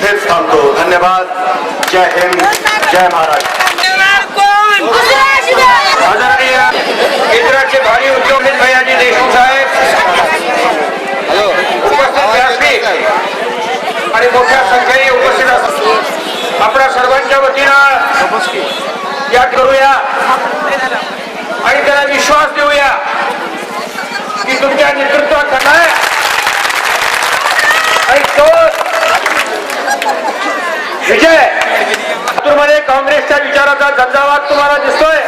इथेच थांबतो. धन्यवाद. जय हिंद, जय महाराष्ट्र. आदरणीय केंद्राचे भारी उद्योगपती भैयाजी देशमुख साहेब, उपस्थित व्यासपीठ आणि मोठ्या संख्येने उपस्थित असतात. आपल्या सर्वांच्या वतीनं याद करूया आणि त्याला विश्वास देऊया की तुमच्या नेतृत्वात आहे आणि तो विजय मध्ये काँग्रेसच्या विचाराचा झंझावात तुम्हाला दिसतोय.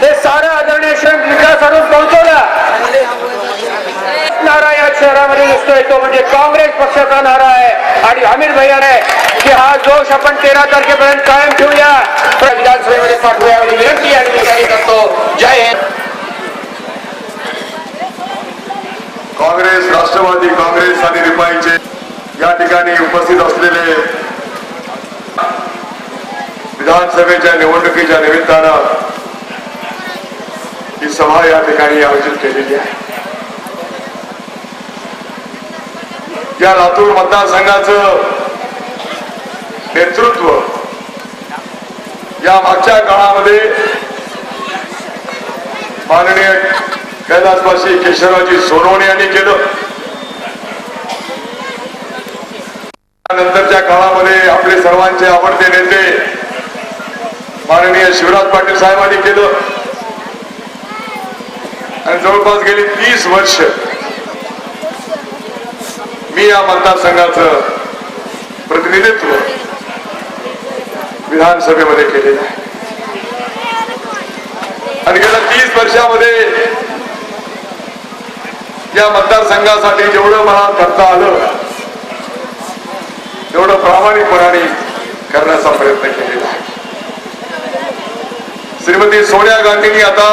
ते सारं आदरणीय श्री विकास आणून पोहोचवला नारा या शहरामध्ये दिसतोय तो म्हणजे काँग्रेस पक्षाचा नारा आहे. आणि अमित भैयाने की हा जोश आपण 13 तारखेपर्यंत कायम ठेवूया, विधानसभेमध्ये पाठवूया विनंती आणि विचारी करतो. जय हिंद. काँग्रेस, राष्ट्रवादी काँग्रेस आणि रिपाईचे या ठिकाणी उपस्थित असलेले विधानसभेच्या निवडणुकीच्या निमित्तानं ही सभा या ठिकाणी आयोजित केलेली आहे. या लातूर मतदारसंघाचं नेतृत्व या मागच्या काळामध्ये माननीय कैलासवासी केशवरावजी सोनवणे यांनी केलं. नंतरच्या काळामध्ये आपले सर्वांचे आवडते नेते माननीय शिवराज पाटील साहेबांनी केलं. आणि जवळपास गेली 30 वर्ष मी या मतदारसंघाचं प्रतिनिधित्व विधानसभेमध्ये केलेलं आहे. आणि गेल्या 30 वर्षामध्ये या मतदारसंघासाठी जेवढं मला करता आलं तेवढं प्रामाणिकपणाने करण्याचा प्रयत्न केलेला आहे. श्रीमती सोनिया गांधींनी आता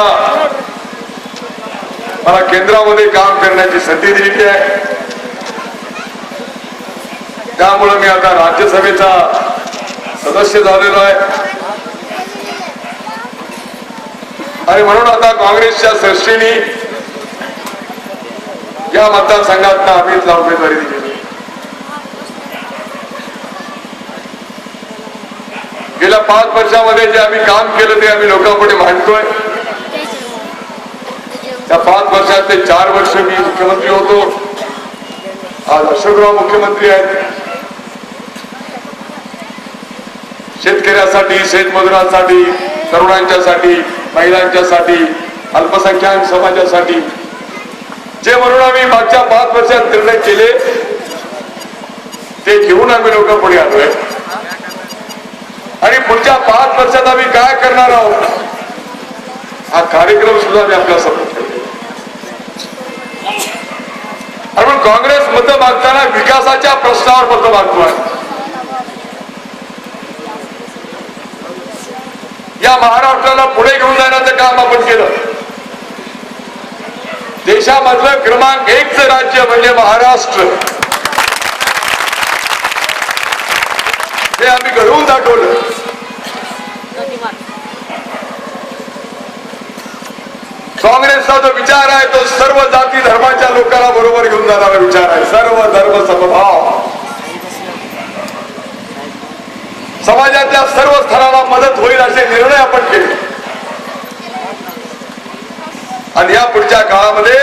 मला केंद्रामध्ये काम करण्याची संधी दिलेली आहे. त्यामुळे मी आता राज्यसभेचा सदस्य झालेलो आहे. आणि म्हणून आता काँग्रेसच्या श्रेष्ठींनी या मतदारसंघात अमितला उमेदवारी दिलेली. गेल्या 5 वर्षामध्ये जे आम्ही काम केलं ते आम्ही लोकांपुढे मांडतोय. त्या 5 वर्षात ते 4 वर्ष मी मुख्यमंत्री होतो. आज अशोकराव मुख्यमंत्री आहेत. शेतकऱ्यासाठी, शेतमजुरांसाठी, तरुणांच्यासाठी, महिलांच्यासाठी, अल्पसंख्याक समाजासाठी जे म्हणून आम्ही मागच्या 5 वर्षात निर्णय केले ते घेऊन आम्ही लोकांपुढे आलोय. आणि पुढच्या 5 वर्षात आम्ही काय करणार आहोत हा कार्यक्रम सुद्धा मी आपल्या समोर ठेवला. आणि काँग्रेस मतं मागताना विकासाच्या प्रश्नावर मतं मागतोय. या महाराष्ट्राला पुढे घेऊन जाण्याचं काम आपण केलं. देशामधलं क्रमांक 1चं राज्य म्हणजे महाराष्ट्र हे आम्ही घडवून दाखवलं. काँग्रेसचा जो विचार आहे तो सर्व जाती धर्माच्या लोकांना बरोबर घेऊन जाणारा विचार आहे. सर्व धर्म समभाव, समाजाच्या सर्व स्तराला मदत होईल असे निर्णय आपण केले. आणि या पुढच्या काळामध्ये